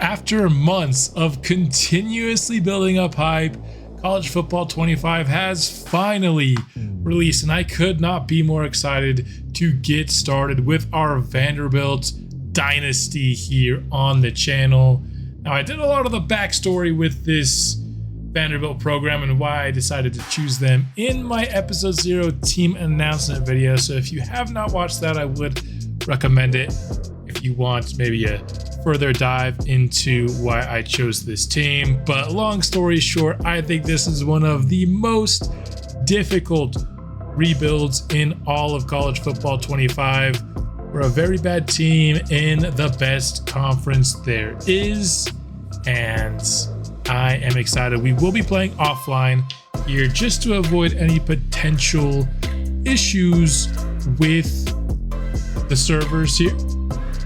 After months of continuously building up hype, College Football 25 has finally released, and I could not be more excited to get started with our Vanderbilt Dynasty here on the channel. Now, I did a lot of the backstory with this Vanderbilt program and why I decided to choose them in my episode 0 team announcement video. So if you have not watched that, I would recommend it if you want maybe a further dive into why I chose this team. But long story short, I think this is one of the most difficult rebuilds in all of College Football 25. We're a very bad team in the best conference there is, and I am excited. We will be playing offline here just to avoid any potential issues with the servers here.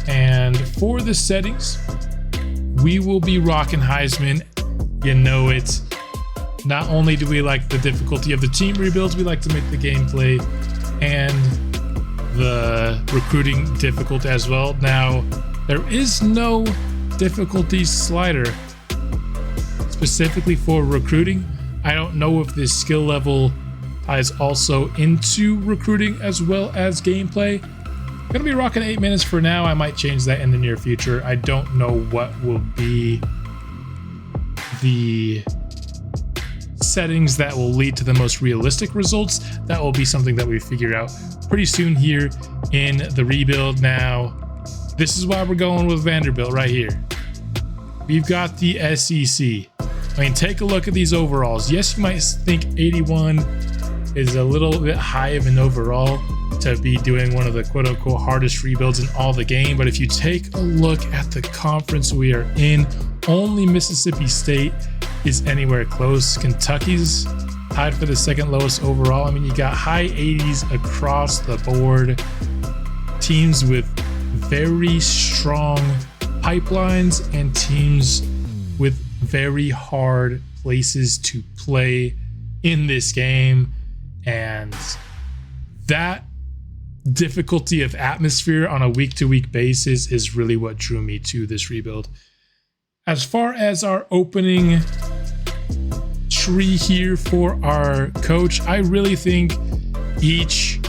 And for the settings, we will be rocking Heisman. You know it. Not only do we like the difficulty of the team rebuilds, we like to make the gameplay and the recruiting difficult as well. Now, there is no difficulty slider specifically for recruiting. I don't know if this skill level ties also into recruiting as well as gameplay. Gonna be rocking 8 minutes for now. I might change that in the near future. I don't know what will be the settings that will lead to the most realistic results. That will be something that we figure out pretty soon here in the rebuild. Now, this is why we're going with Vanderbilt right here. We've got the SEC. I mean, take a look at these overalls. Yes, you might think 81 is a little bit high of an overall to be doing one of the quote-unquote hardest rebuilds in all the game, but if you take a look at the conference we are in, only Mississippi State is anywhere close. Kentucky's tied for the second lowest overall. I mean, you got high 80s across the board. Teams with very strong pipelines and teams with very hard places to play in this game, and that difficulty of atmosphere on a week-to-week basis is really what drew me to this rebuild. As far as our opening tree here for our coach, I really think each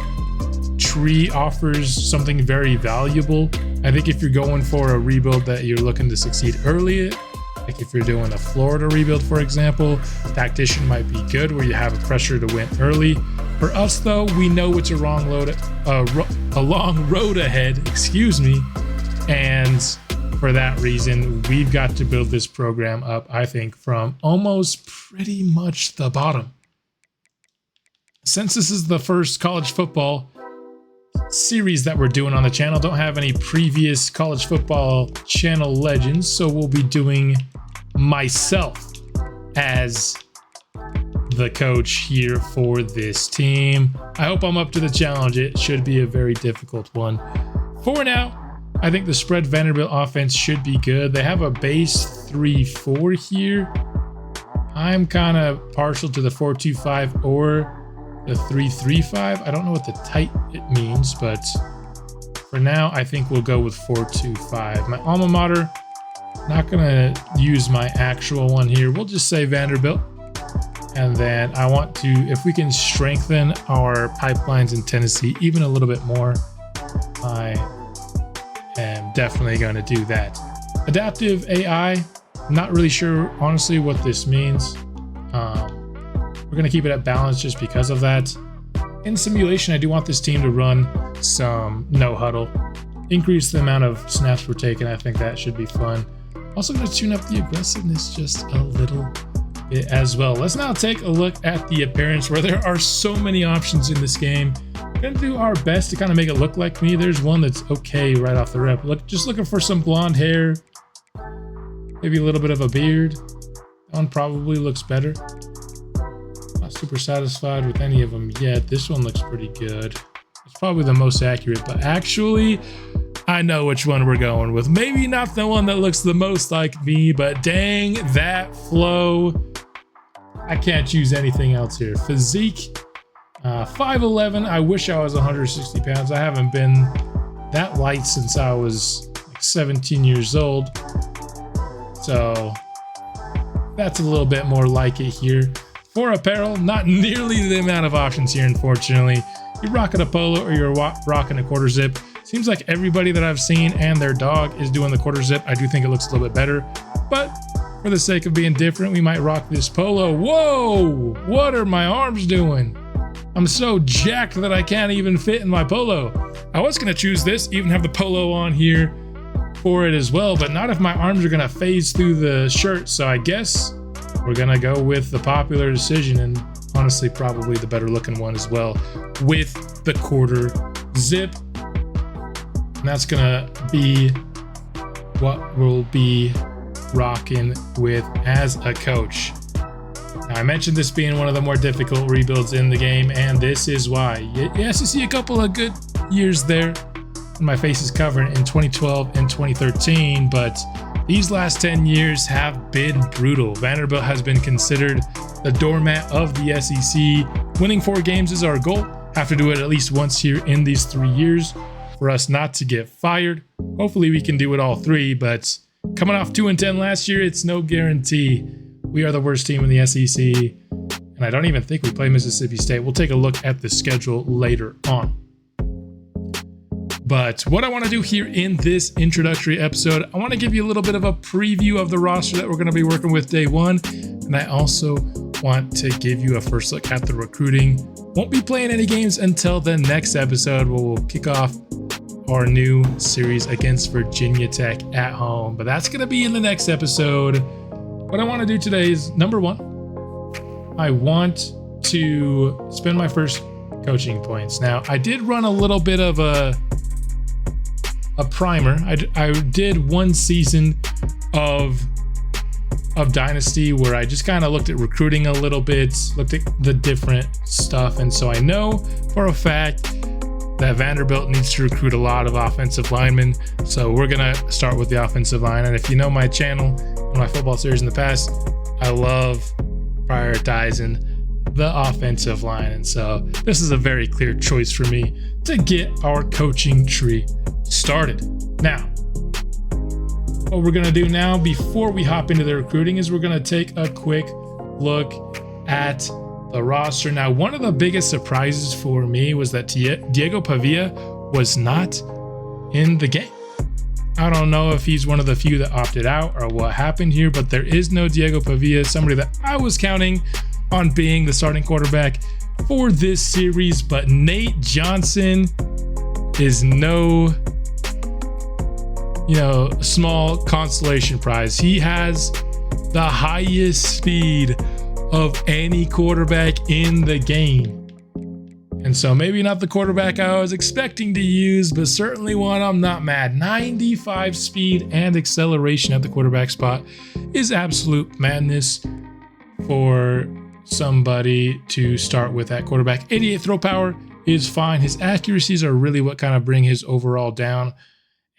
tree offers something very valuable. I think if you're going for a rebuild that you're looking to succeed early, like if you're doing a Florida rebuild, for example, Tactician might be good where you have a pressure to win early. For us, though, we know it's a long road ahead, excuse me, and for that reason, we've got to build this program up, I think, from almost pretty much the bottom. Since this is the first college football series that we're doing on the channel, don't have any previous college football channel legends, so we'll be doing myself as the coach here for this team. I hope I'm up to the challenge. It should be a very difficult one. For now, I think the spread Vanderbilt offense should be good. They have a base 3-4 here. I'm kind of partial to the 4-2-5 or the 3-3-5. I don't know what the tight it means, but for now, I think we'll go with 4-2-5. My alma mater, not gonna use my actual one here. We'll just say Vanderbilt. And then I want to, if we can strengthen our pipelines in Tennessee even a little bit more, I am definitely going to do that. Adaptive AI, not really sure, honestly, what this means. We're going to keep it at balance just because of that. In simulation, I do want this team to run some no huddle, increase the amount of snaps we're taking. I think that should be fun. Also going to tune up the aggressiveness just a little bit as well. Let's now take a look at the appearance, where there are so many options in this game. We're going to do our best to kind of make it look like me. There's one that's okay right off the rip. Just looking for some blonde hair, maybe a little bit of a beard. That one probably looks better. Not super satisfied with any of them yet. This one looks pretty good. It's probably the most accurate, but actually, I know which one we're going with. Maybe not the one that looks the most like me, but dang, that flow. I can't choose anything else here. Physique, 5'11". I wish I was 160 pounds. I haven't been that light since I was like 17 years old. So that's a little bit more like it here. For apparel, not nearly the amount of options here, unfortunately. You're rocking a polo or you're rocking a quarter zip. Seems like everybody that I've seen and their dog is doing the quarter zip. I do think it looks a little bit better, but for the sake of being different, we might rock this polo. Whoa, what are my arms doing? I'm so jacked that I can't even fit in my polo. I was gonna choose this, even have the polo on here for it as well, but not if my arms are gonna phase through the shirt. So I guess we're gonna go with the popular decision, and honestly probably the better looking one as well, with the quarter zip. And that's gonna be what we'll be rocking with as a coach. Now, I mentioned this being one of the more difficult rebuilds in the game, and this is why. Yes, you see a couple of good years there. My face is covered in 2012 and 2013, but these last 10 years have been brutal. Vanderbilt has been considered the doormat of the SEC. Winning 4 games is our goal. Have to do it at least once here in these 3 years for us not to get fired. Hopefully we can do it all 3, but coming off 2-10 last year, it's no guarantee. We are the worst team in the SEC, and I don't even think we play Mississippi State. We'll take a look at the schedule later on. But what I want to do here in this introductory episode, I want to give you a little bit of a preview of the roster that we're going to be working with day 1. And I also want to give you a first look at the recruiting. Won't be playing any games until the next episode, where we'll kick off our new series against Virginia Tech at home. But that's going to be in the next episode. What I want to do today is, number 1, I want to spend my first coaching points. Now, I did run a little bit of a primer. I did 1 season of Dynasty where I just kind of looked at recruiting a little bit, looked at the different stuff. And so I know for a fact that Vanderbilt needs to recruit a lot of offensive linemen. So we're going to start with the offensive line. And if you know my channel and my football series in the past, I love prioritizing the offensive line. And so this is a very clear choice for me to get our coaching tree started. Now, what we're going to do now before we hop into the recruiting is we're going to take a quick look at the roster. Now, one of the biggest surprises for me was that Diego Pavia was not in the game. I don't know if he's one of the few that opted out or what happened here, but there is no Diego Pavia, somebody that I was counting on being the starting quarterback for this series. But Nate Johnson is no small consolation prize. He has the highest speed of any quarterback in the game. And so maybe not the quarterback I was expecting to use, but certainly one I'm not mad. 95 speed and acceleration at the quarterback spot is absolute madness for somebody to start with at quarterback. 88 throw power is fine. His accuracies are really what kind of bring his overall down.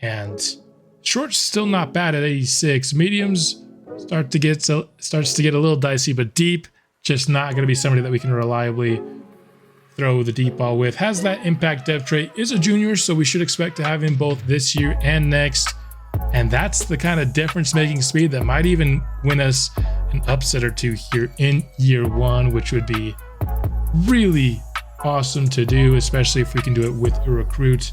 And short's still not bad at 86. Mediums starts to get a little dicey, but deep, just not going to be somebody that we can reliably throw the deep ball with. Has that impact dev trait, is a junior, so we should expect to have him both this year and next. And that's the kind of difference-making speed that might even win us an upset or 2 here in year 1, which would be really awesome to do, especially if we can do it with a recruit.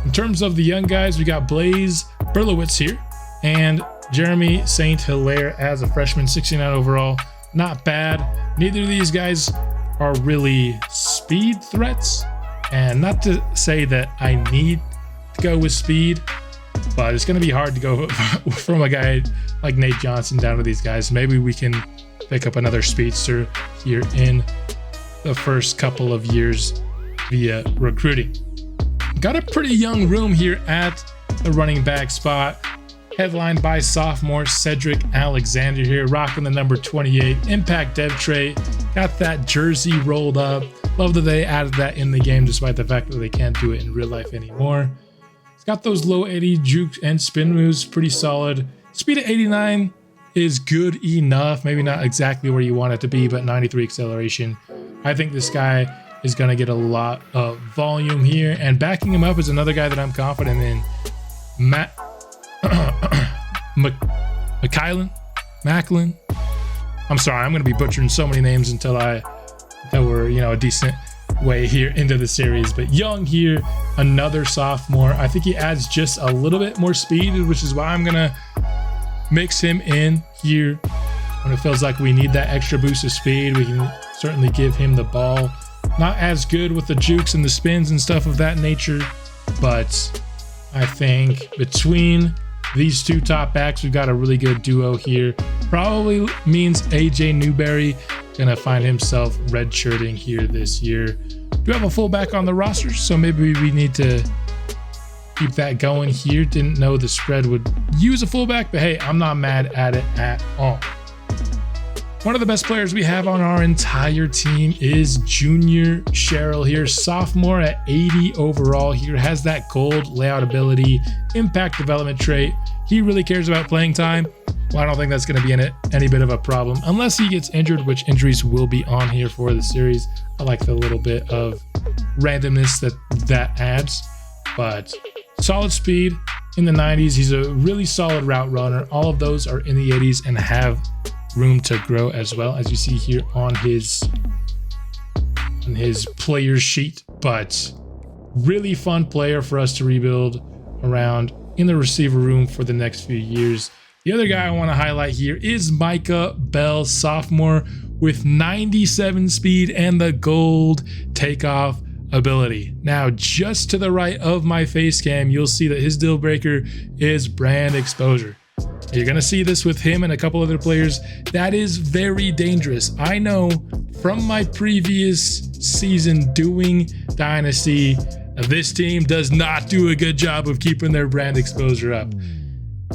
In terms of the young guys, we got Blaze Berlowitz here and Jeremy St. Hilaire as a freshman, 69 overall. Not bad. Neither of these guys are really speed threats. And not to say that I need to go with speed, but it's going to be hard to go from a guy like Nate Johnson down to these guys. Maybe we can pick up another speedster here in the first couple of years via recruiting. Got a pretty young room here at the running back spot, headlined by sophomore Cedric Alexander here, rocking the number 28 impact dev trait. Got that jersey rolled up. Love that they added that in the game, despite the fact that they can't do it in real life anymore. It's got those low 80 juke and spin moves, pretty solid. Speed at 89 is good enough. Maybe not exactly where you want it to be, but 93 acceleration. I think this guy is going to get a lot of volume here. And backing him up is another guy that I'm confident in. Macklin. I'm sorry, I'm going to be butchering so many names until we're, a decent way here into the series. But Young here, another sophomore. I think he adds just a little bit more speed, which is why I'm going to mix him in here. When it feels like we need that extra boost of speed, we can certainly give him the ball. Not as good with the jukes and the spins and stuff of that nature, but I think between these two top backs, we've got a really good duo here. Probably means AJ Newberry gonna find himself redshirting here this year. Do have a fullback on the roster, so maybe we need to keep that going here. Didn't know the spread would use a fullback, but hey, I'm not mad at it at all. One of the best players we have on our entire team is Junior Sherrill here, sophomore at 80 overall here, has that gold layout ability, impact development trait. He really cares about playing time. Well, I don't think that's going to be any bit of a problem unless he gets injured, which injuries will be on here for the series. I like the little bit of randomness that adds, but solid speed in the 90s. He's a really solid route runner. All of those are in the 80s and have room to grow as well, as you see here on his player sheet. But really fun player for us to rebuild around in the receiver room for the next few years. The other guy I want to highlight here is Micah Bell, sophomore with 97 speed and the gold takeoff ability. Now, just to the right of my face cam, you'll see that his deal breaker is brand exposure. You're going to see this with him and a couple other players. That is very dangerous. I know from my previous season doing Dynasty, this team does not do a good job of keeping their brand exposure up.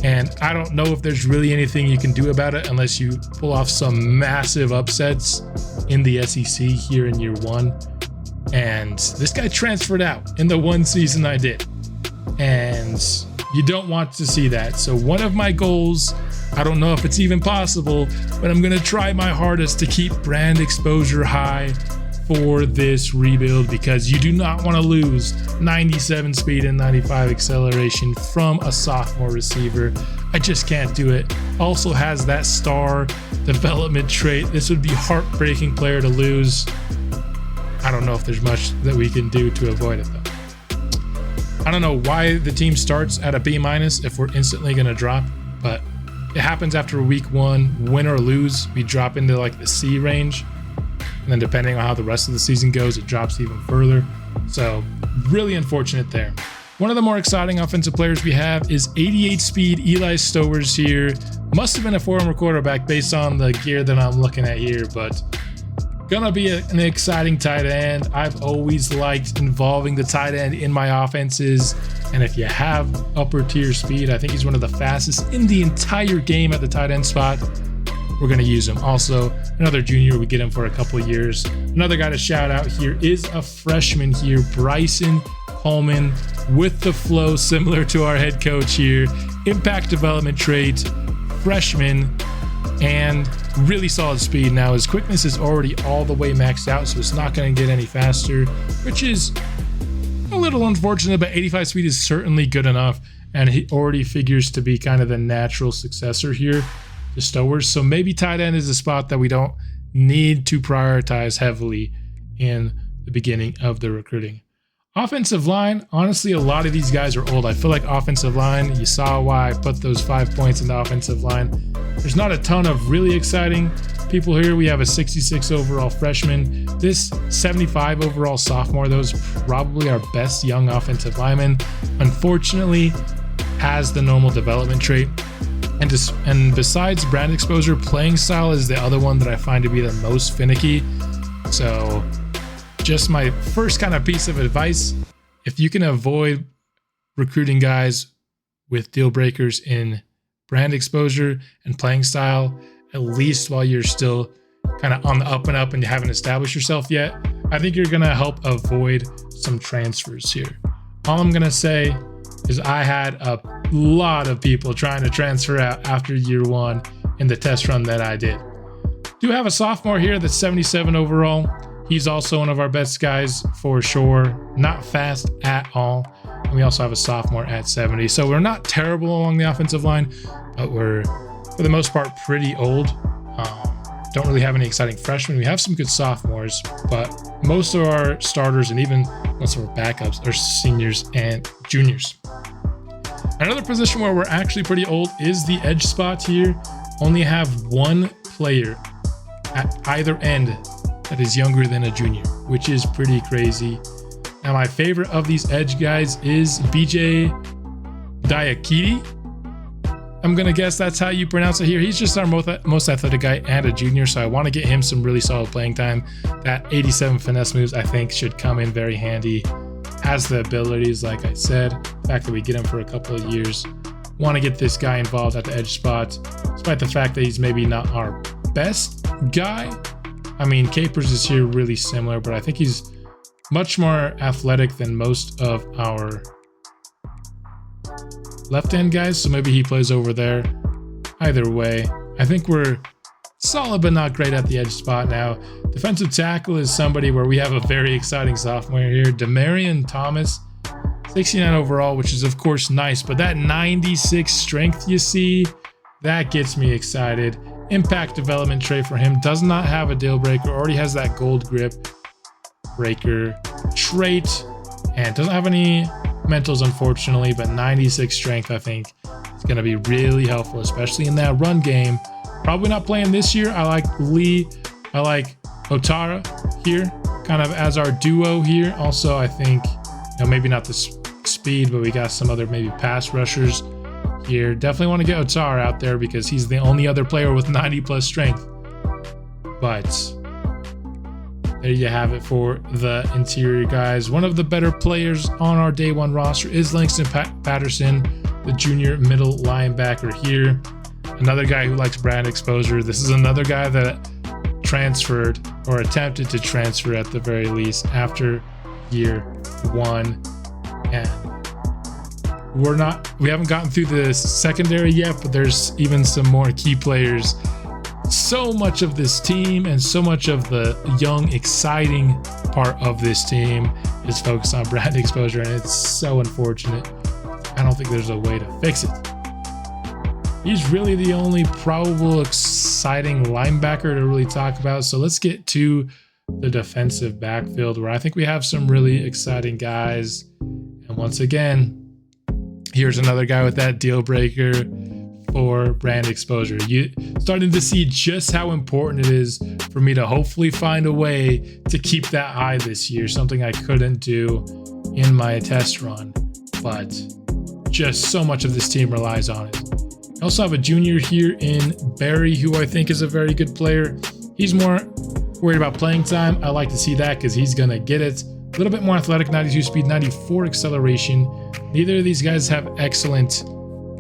And I don't know if there's really anything you can do about it unless you pull off some massive upsets in the SEC here in year one. And this guy transferred out in the one season I did. And you don't want to see that. So one of my goals, I don't know if it's even possible, but I'm going to try my hardest to keep brand exposure high for this rebuild, because you do not want to lose 97 speed and 95 acceleration from a sophomore receiver. I just can't do it. Also has that star development trait. This would be heartbreaking player to lose. I don't know if there's much that we can do to avoid it though. I don't know why the team starts at a B- if we're instantly going to drop, but it happens after week one. Win or lose, we drop into like the C range. And then depending on how the rest of the season goes, it drops even further. So really unfortunate there. One of the more exciting offensive players we have is 88 speed Eli Stowers here. Must have been a former quarterback based on the gear that I'm looking at here, but gonna be an exciting tight end. I've always liked involving the tight end in my offenses. And if you have upper tier speed, I think he's one of the fastest in the entire game at the tight end spot. We're going to use him. Also, another junior, we get him for a couple of years. Another guy to shout out here is a freshman here, Bryson Coleman, with the flow similar to our head coach here. Impact development trait, freshman, and really solid speed. Now, his quickness is already all the way maxed out, so it's not going to get any faster, which is a little unfortunate, but 85 speed is certainly good enough, and he already figures to be kind of the natural successor here to Stowers. So maybe tight end is a spot that we don't need to prioritize heavily in the beginning of the recruiting. Offensive line, honestly, a lot of these guys are old. I feel like offensive line, you saw why I put those 5 points in the offensive line. There's not a ton of really exciting people here. We have a 66 overall freshman. This 75 overall sophomore, those probably our best young offensive lineman. Unfortunately, has the normal development trait. And besides brand exposure, playing style is the other one that I find to be the most finicky. So just my first kind of piece of advice, if you can avoid recruiting guys with deal breakers in brand exposure and playing style, at least while you're still kind of on the up and up and you haven't established yourself yet, I think you're going to help avoid some transfers here. All I'm going to say is I had a lot of people trying to transfer out after year one in the test run that I did. Do have a sophomore here that's 77 overall. He's also one of our best guys for sure. Not fast at all. And we also have a sophomore at 70. So we're not terrible along the offensive line, but we're for the most part, pretty old. Don't really have any exciting freshmen. We have some good sophomores, but most of our starters and even most of our backups are seniors and juniors. Another position where we're actually pretty old is the edge spot here. Only have one player at either end that is younger than a junior, which is pretty crazy. Now, my favorite of these edge guys is BJ Diakite. I'm gonna guess that's how you pronounce it here. He's just our most athletic guy and a junior, so I want to get him some really solid playing time. That 87 finesse moves, I think, should come in very handy. Has the abilities, like I said. The fact that we get him for a couple of years. Want to get this guy involved at the edge spot, despite the fact that he's maybe not our best guy. I mean, Capers is here really similar, but I think he's much more athletic than most of our left-hand guys, so maybe he plays over there. Either way, I think we're solid but not great at the edge spot now. Defensive tackle is somebody where we have a very exciting sophomore here, Demarion Thomas, 69 overall, which is of course nice, but that 96 strength you see, that gets me excited. Impact development trait for him, does not have a deal breaker, already has that gold grip breaker trait, and doesn't have any mentals, unfortunately, but 96 strength, I think, is going to be really helpful, especially in that run game. Probably not playing this year. I like Lee. I like Otara here, kind of as our duo here. Also, I think, maybe not the speed, but we got some other maybe pass rushers here. Definitely want to get Otara out there because he's the only other player with 90 plus strength. But there you have it for the interior guys. One of the better players on our day one roster is Langston Patterson, the junior middle linebacker here. Another guy who likes brand exposure. This is another guy that transferred or attempted to transfer at the very least after year one. And we haven't gotten through the secondary yet, but there's even some more key players. So much of this team and so much of the young, exciting part of this team is focused on brand exposure, and it's so unfortunate. I don't think there's a way to fix it. He's really the only probable exciting linebacker to really talk about. So let's get to the defensive backfield, where I think we have some really exciting guys. And once again, here's another guy with that deal breaker for brand exposure. You starting to see just how important it is for me to hopefully find a way to keep that high this year, something I couldn't do in my test run, but just so much of this team relies on it. I also have a junior here in Barry, who I think is a very good player. He's more worried about playing time. I like to see that because he's gonna get it. A little bit more athletic, 92 speed, 94 acceleration. Neither of these guys have excellent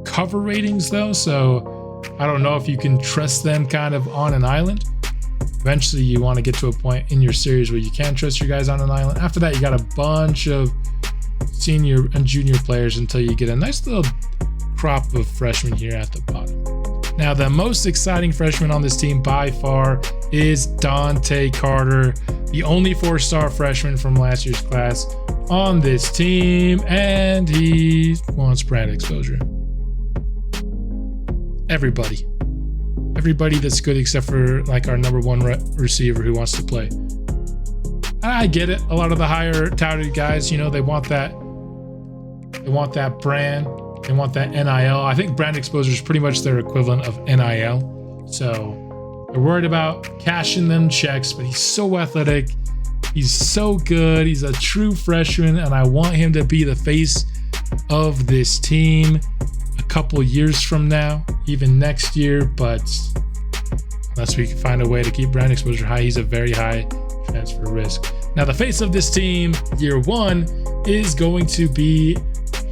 cover ratings though, so I don't know if you can trust them kind of on an island. Eventually you want to get to a point in your series where you can trust your guys on an island. After that, you got a bunch of senior and junior players until you get a nice little crop of freshmen here at the bottom. Now, the most exciting freshman on this team by far is Dante Carter, the only 4-star freshman from last year's class on this team, and he wants brand exposure. Everybody that's good except for like our number one receiver who wants to play. I get it. A lot of the higher touted guys, they want that brand. They want that NIL. I think brand exposure is pretty much their equivalent of NIL. So they're worried about cashing them checks, but he's so athletic. He's so good. He's a true freshman, and I want him to be the face of this team a couple years from now, even next year. But unless we can find a way to keep brand exposure high, he's a very high transfer risk. Now, the face of this team, year one, is going to be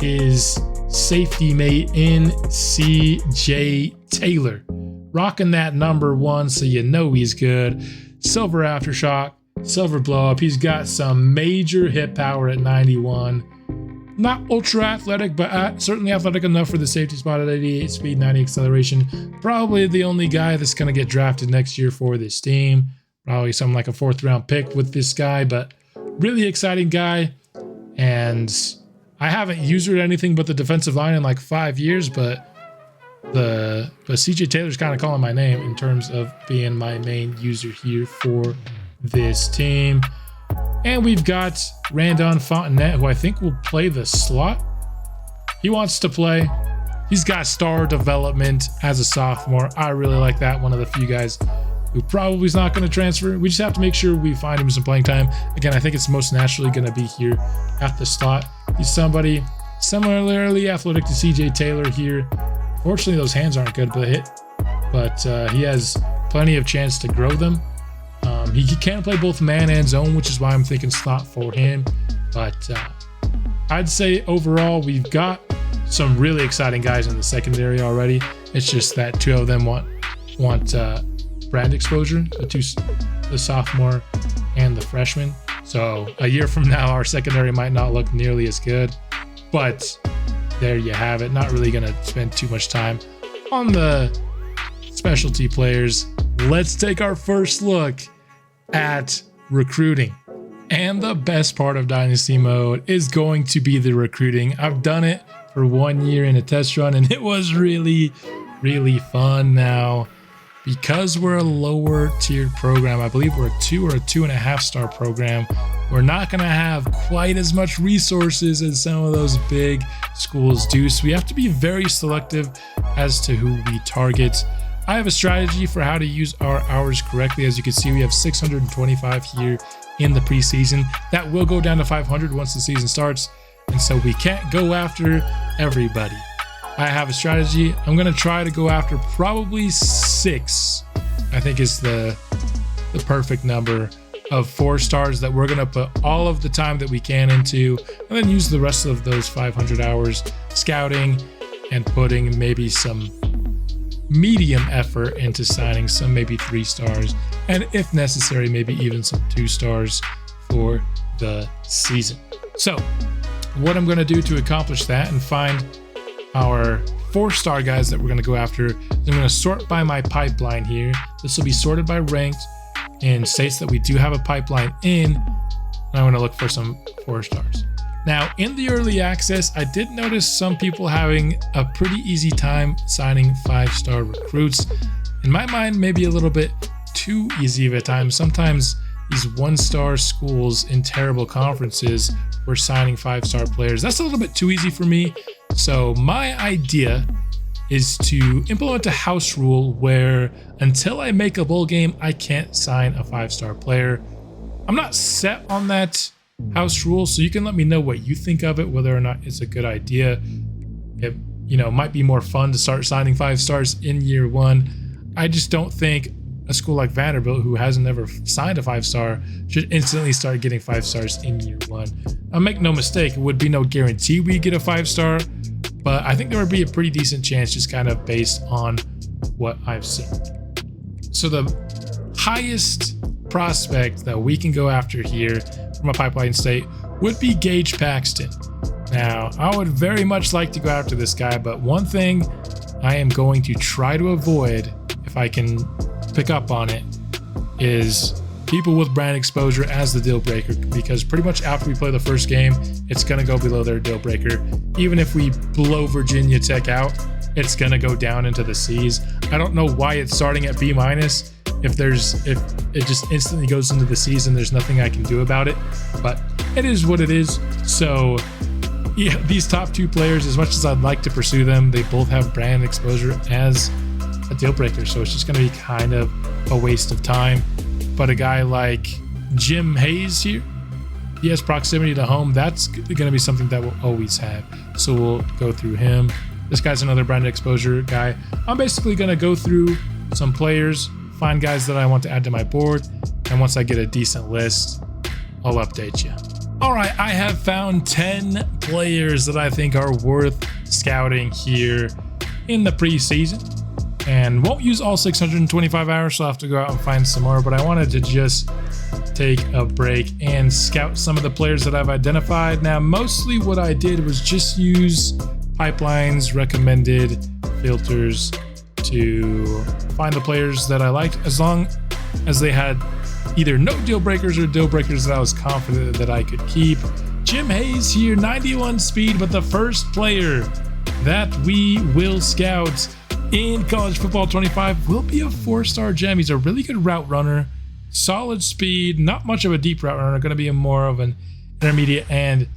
his safety mate in CJ Taylor. Rocking that number 1, so he's good. Silver aftershock, silver blow up. He's got some major hit power at 91. Not ultra athletic, but certainly athletic enough for the safety spot at 88 speed, 90 acceleration. Probably the only guy that's going to get drafted next year for this team. Probably something like a 4th round pick with this guy, but really exciting guy. And I haven't used her at anything but the defensive line in like 5 years, but but CJ Taylor's kind of calling my name in terms of being my main user here for this team. And we've got Randon Fontenette, who I think will play the slot. He wants to play. He's got star development as a sophomore. I really like that. One of the few guys who probably is not going to transfer. We just have to make sure we find him some playing time. Again, I think it's most naturally going to be here at the slot. He's somebody similarly athletic to CJ Taylor here. Fortunately, those hands aren't good, but he has plenty of chance to grow them. He can play both man and zone, which is why I'm thinking slot for him. But I'd say overall, we've got some really exciting guys in the secondary already. It's just that two of them want brand exposure, the sophomore and the freshman. So a year from now, our secondary might not look nearly as good, but there you have it. Not really going to spend too much time on the specialty players. Let's take our first look at recruiting. And the best part of Dynasty mode is going to be the recruiting. I've done it for 1 year in a test run, and it was really, really fun. Now, because we're a lower tiered program, I believe we're a 2 or a 2.5 star program, we're not going to have quite as much resources as some of those big schools do. So we have to be very selective as to who we target. I have a strategy for how to use our hours correctly. As you can see, we have 625 here in the preseason. That will go down to 500 once the season starts. And so we can't go after everybody. I have a strategy. I'm going to try to go after probably 6, I think is the perfect number of 4 stars that we're going to put all of the time that we can into, and then use the rest of those 500 hours scouting and putting maybe some medium effort into signing some maybe 3 stars, and if necessary, maybe even some 2 stars for the season. So what I'm going to do to accomplish that and find our 4-star guys that we're going to go after is I'm going to sort by my pipeline here. This will be sorted by ranked in states that we do have a pipeline in. And I want to look for some 4 stars. Now, in the early access, I did notice some people having a pretty easy time signing 5-star recruits. In my mind, maybe a little bit too easy of a time. Sometimes these 1-star schools in terrible conferences were signing 5-star players. That's a little bit too easy for me. So my idea is to implement a house rule where until I make a bowl game, I can't sign a 5-star player. I'm not set on that house rule, so you can let me know what you think of it, whether or not it's a good idea. It might be more fun to start signing 5 stars in year 1. I just don't think a school like Vanderbilt, who hasn't ever signed a 5-star, should instantly start getting 5 stars in year 1. Now, make no mistake, it would be no guarantee we get a 5-star, but I think there would be a pretty decent chance just kind of based on what I've seen. So the highest prospect that we can go after here from a pipeline state would be Gage Paxton. Now, I would very much like to go after this guy, but one thing I am going to try to avoid, if I can pick up on it, is people with brand exposure as the deal breaker, because pretty much after we play the first game, it's going to go below their deal breaker. Even if we blow Virginia Tech out, it's going to go down into the C's. I don't know why it's starting at B-. If it just instantly goes into the C's and there's nothing I can do about it, but it is what it is. So yeah, these top 2 players, as much as I'd like to pursue them, they both have brand exposure as a deal breaker. So it's just going to be kind of a waste of time. But a guy like Jim Hayes here, he has proximity to home. That's going to be something that we'll always have. So we'll go through him. This guy's another brand exposure guy. I'm basically going to go through some players, find guys that I want to add to my board, and once I get a decent list, I'll update you. All right, I have found 10 players that I think are worth scouting here in the preseason, and won't use all 625 hours, so I'll have to go out and find some more, but I wanted to just take a break and scout some of the players that I've identified. Now, mostly what I did was just use pipelines, recommended filters to find the players that I liked, as long as they had either no deal breakers or deal breakers that I was confident that I could keep. Jim Hayes here, 91 speed, but the first player that we will scout in college football 25 will be a 4-star gem. He's a really good route runner, solid speed, not much of a deep route runner, going to be more of an intermediate and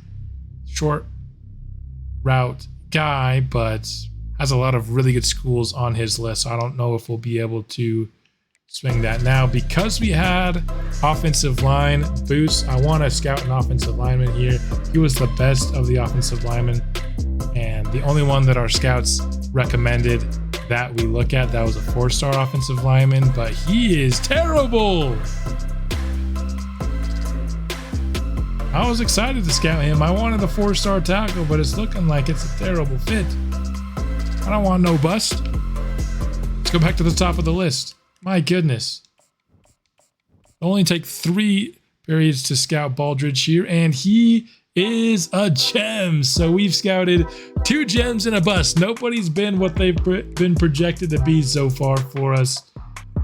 short route guy, but has a lot of really good schools on his list. So I don't know if we'll be able to swing that now. Because we had offensive line boosts, I want to scout an offensive lineman here. He was the best of the offensive linemen, and the only one that our scouts recommended that we look at that was a 4-star offensive lineman, but he is terrible. I was excited to scout him. I wanted a 4-star tackle, but it's looking like it's a terrible fit. I don't want no bust. Let's go back to the top of the list. My goodness. It'll only take 3 periods to scout Baldridge here, and he is a gem. So we've scouted 2 gems and a bust. Nobody's been what they've been projected to be so far for us.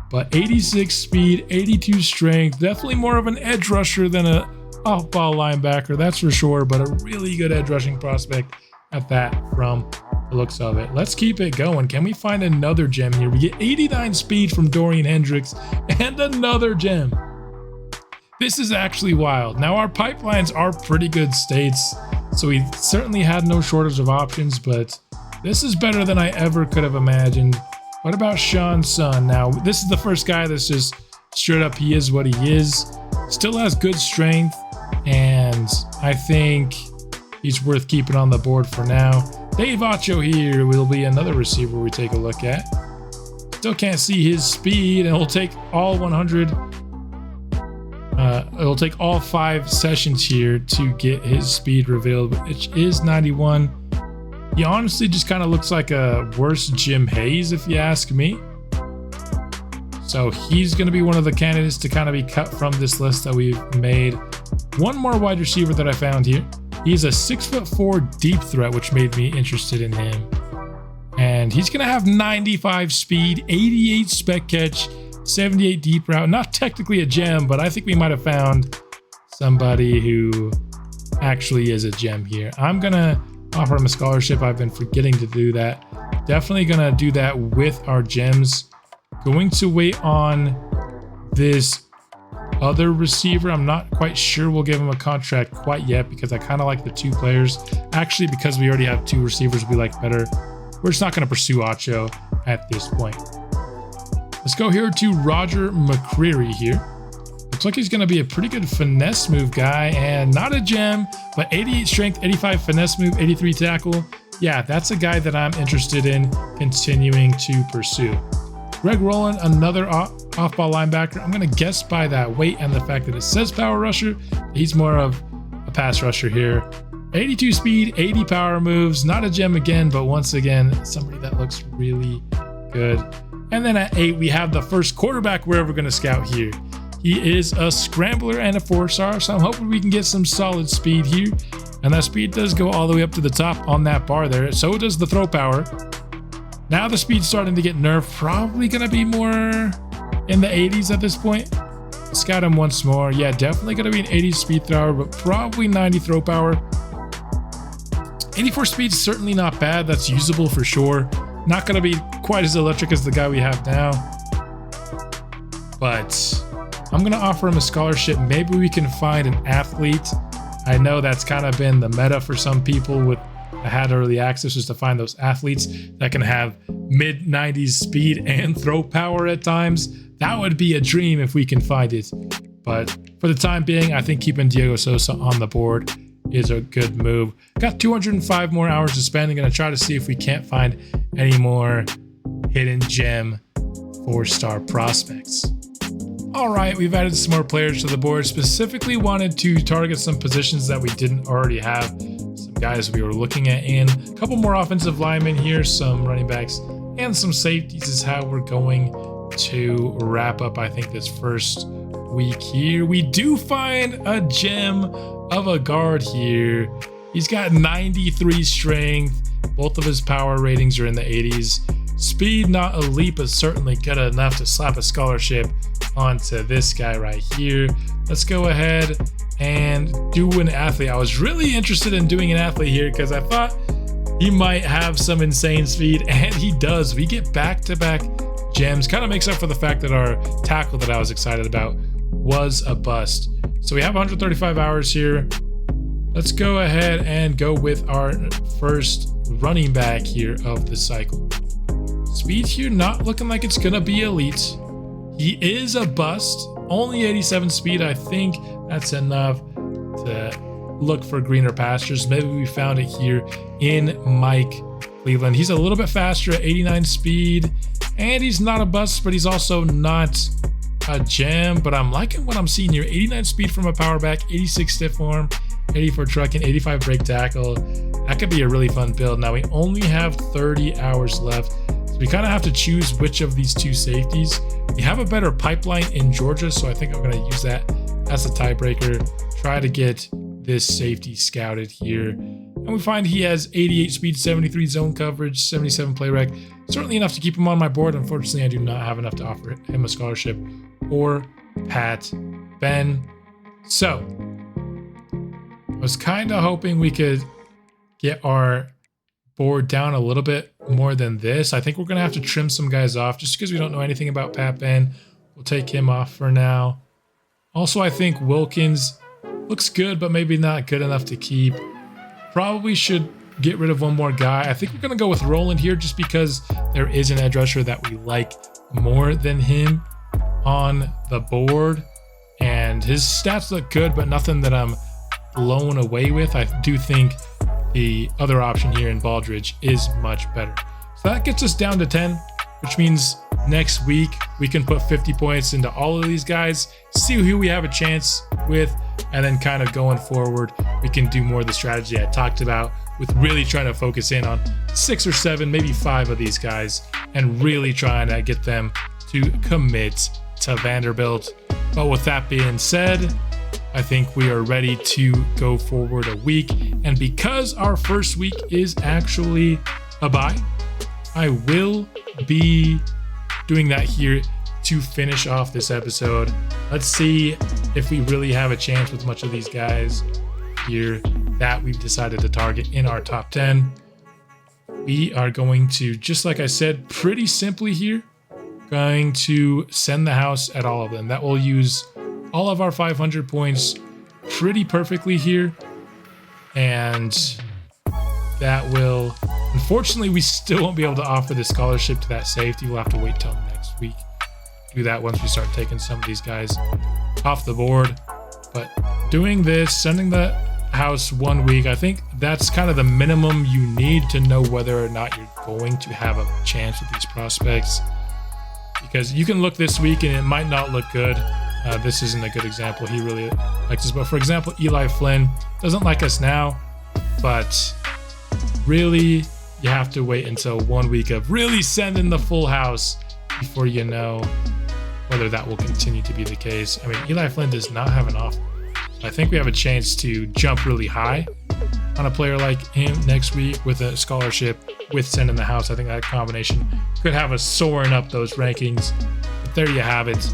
But 86 speed, 82 strength, definitely more of an edge rusher than a off-ball linebacker, that's for sure, but a really good edge rushing prospect at that from the looks of it. Let's keep it going. Can we find another gem here? We get 89 speed from Dorian Hendricks and another gem. This is actually wild. Now our pipelines are pretty good states, so we certainly had no shortage of options, but this is better than I ever could have imagined. What about Sean Sun? Now this is the first guy that's just straight up, he is what he is. Still has good strength, and I think he's worth keeping on the board for now. Dave Ocho here will be another receiver we take a look at. Still can't see his speed, and it'll take all 100. It'll take all 5 sessions here to get his speed revealed, which is 91. He honestly just kind of looks like a worse Jim Hayes, if you ask me. So he's going to be one of the candidates to kind of be cut from this list that we've made. One more wide receiver that I found here. He's a 6'4" deep threat, which made me interested in him. And he's going to have 95 speed, 88 spec catch, 78 deep route. Not technically a gem, but I think we might have found somebody who actually is a gem here. I'm going to offer him a scholarship. I've been forgetting to do that. Definitely going to do that with our gems. Going to wait on this other receiver. I'm not quite sure we'll give him a contract quite yet because I kind of like the 2 players. Actually, because we already have 2 receivers we like better, we're just not going to pursue Ocho at this point. Let's go here to Roger McCreary here. Looks like he's going to be a pretty good finesse move guy, and not a gem, but 88 strength, 85 finesse move, 83 tackle. Yeah, that's a guy that I'm interested in continuing to pursue. Greg Rowland, another off-ball linebacker. I'm going to guess by that weight and the fact that it says power rusher, he's more of a pass rusher here. 82 speed, 80 power moves. Not a gem again, but once again, somebody that looks really good. And then at 8, we have the first quarterback we're ever going to scout here. He is a scrambler and a 4-star, so I'm hoping we can get some solid speed here. And that speed does go all the way up to the top on that bar there. So does the throw power. Now the speed's starting to get nerfed. Probably going to be more in the 80s at this point. Scout him once more. Yeah, definitely going to be an 80s speed thrower, but probably 90 throw power. 84 speed is certainly not bad. That's usable for sure. Not going to be quite as electric as the guy we have now. But I'm going to offer him a scholarship. Maybe we can find an athlete. I know that's kind of been the meta for some people with I had early access, is to find those athletes that can have mid-90s speed and throw power at times. That would be a dream if we can find it. But for the time being, I think keeping Diego Sosa on the board is a good move. Got 205 more hours to spend. I'm going to try to see if we can't find any more hidden gem 4-star prospects. All right, we've added some more players to the board. Specifically wanted to target some positions that we didn't already have. Some guys we were looking at in. A couple more offensive linemen here, some running backs, and some safeties is how we're going to wrap up, I think, this first week here. We do find a gem of a guard here. He's got 93 strength. Both of his power ratings are in the 80s. Speed, not elite, but certainly good enough to slap a scholarship onto this guy right here. Let's go ahead and do an athlete. I was really interested in doing an athlete here because I thought he might have some insane speed, and he does. We get back-to-back gems. Kind of makes up for the fact that our tackle that I was excited about was a bust. So we have 135 hours here. Let's go ahead and go with our first running back here of the cycle. Speed here not looking like it's gonna be elite. He is a bust, only 87 speed. I think that's enough to look for greener pastures. Maybe we found it here in Mike Cleveland. He's a little bit faster at 89 speed, and he's not a bust, but he's also not a gem. But I'm liking what I'm seeing here. 89 speed from a power back, 86 stiff arm, 84 trucking, 85 brake tackle. That could be a really fun build. Now we only have 30 hours left, so we kind of have to choose which of these two safeties. We have a better pipeline in Georgia, so I think I'm going to use that as a tiebreaker. Try to get this safety scouted here. And we find he has 88 speed, 73 zone coverage, 77 play rec. Certainly enough to keep him on my board. Unfortunately, I do not have enough to offer him a scholarship or Pat Ben. So I was kind of hoping we could get our board down a little bit more than this. I think we're going to have to trim some guys off just because we don't know anything about Pat Ben. We'll take him off for now. Also, I think Wilkins looks good, but maybe not good enough to keep. Probably should get rid of one more guy. I think we're going to go with Roland here just because there is an edge rusher that we like more than him on the board. And his stats look good, but nothing that I'm blown away with. I do think the other option here in Baldridge is much better. So that gets us down to 10, which means next week we can put 50 points into all of these guys, see who we have a chance with, and then kind of going forward, we can do more of the strategy I talked about with really trying to focus in on 6 or 7, maybe 5 of these guys and really trying to get them to commit to Vanderbilt. But with that being said, I think we are ready to go forward a week. And because our first week is actually a bye, I will be doing that here to finish off this episode. Let's see if we really have a chance with much of these guys here that we've decided to target in our top 10. We are going to, just like I said, pretty simply here, going to send the house at all of them. That will use all of our 500 points pretty perfectly here. And that will, unfortunately, we still won't be able to offer the scholarship to that safety. We'll have to wait till next week. Do that once we start taking some of these guys off the board. But doing this, sending the house 1 week, I think that's kind of the minimum you need to know whether or not you're going to have a chance with these prospects. Because you can look this week and it might not look good. This isn't a good example. He really likes us. But for example, Eli Flynn doesn't like us now, but really you have to wait until 1 week of really sending the full house before you know whether that will continue to be the case. I mean, Eli Flynn does not have an offer. I think we have a chance to jump really high on a player like him next week with a scholarship, with sending the house. I think that combination could have us soaring up those rankings. But there you have it.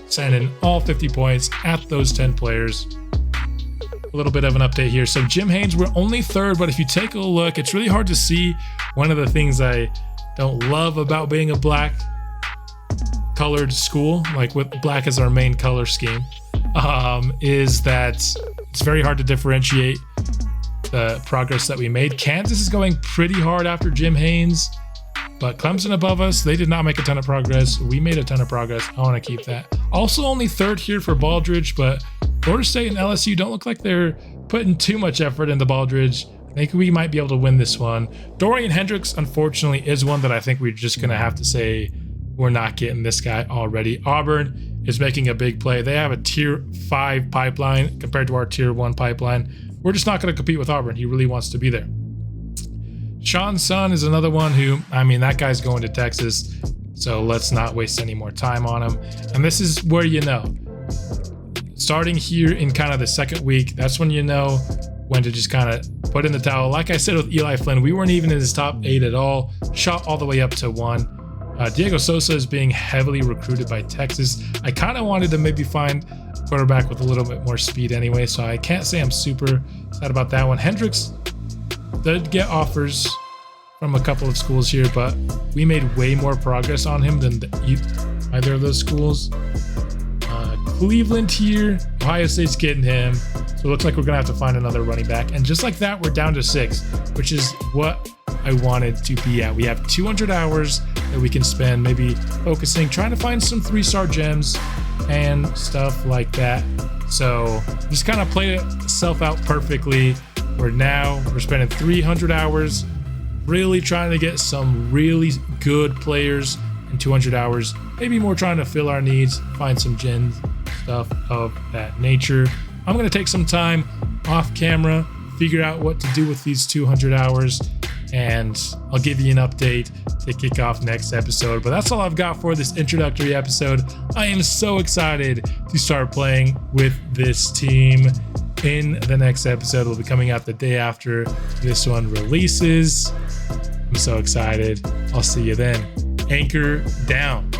Sending all 50 points at those 10 players. A little bit of an update here. So Jim Haynes, we're only 3rd, but if you take a look, it's really hard to see. One of the things I don't love about being a black colored school, like with black as our main color scheme, is that it's very hard to differentiate the progress that we made. Kansas is going pretty hard after Jim Haynes, but Clemson above us, they did not make a ton of progress. We made a ton of progress. I want to keep that. Also only 3rd here for Baldridge, but Florida State and LSU don't look like they're putting too much effort into Baldridge. I think we might be able to win this one. Dorian Hendricks, unfortunately, is one that I think we're just going to have to say we're not getting this guy already. Auburn is making a big play. They have a tier 5 pipeline compared to our tier 1 pipeline. We're just not going to compete with Auburn. He really wants to be there. Sean Sun is another one who, I mean, that guy's going to Texas, so let's not waste any more time on him. And this is where you know. Starting here in kind of the 2nd week, that's when you know when to just kind of put in the towel. Like I said with Eli Flynn, we weren't even in his top 8 at all. Shot all the way up to 1. Diego Sosa is being heavily recruited by Texas. I kind of wanted to maybe find a quarterback with a little bit more speed anyway, so I can't say I'm super sad about that one. Hendricks did get offers from a couple of schools here, but we made way more progress on him than either of those schools. Cleveland here, Ohio State's getting him. So it looks like we're going to have to find another running back. And just like that, we're down to 6, which is what I wanted to be at. We have 200 hours that we can spend maybe focusing, trying to find some 3-star gems and stuff like that. So just kind of play itself out perfectly. We're spending 300 hours really trying to get some really good players in 200 hours, maybe more trying to fill our needs, find some gems, stuff of that nature. I'm going to take some time off camera, figure out what to do with these 200 hours, and I'll give you an update to kick off next episode. But that's all I've got for this introductory episode. I am so excited to start playing with this team. In the next episode, will be coming out the day after this one releases. I'm so excited. I'll see you then. Anchor down.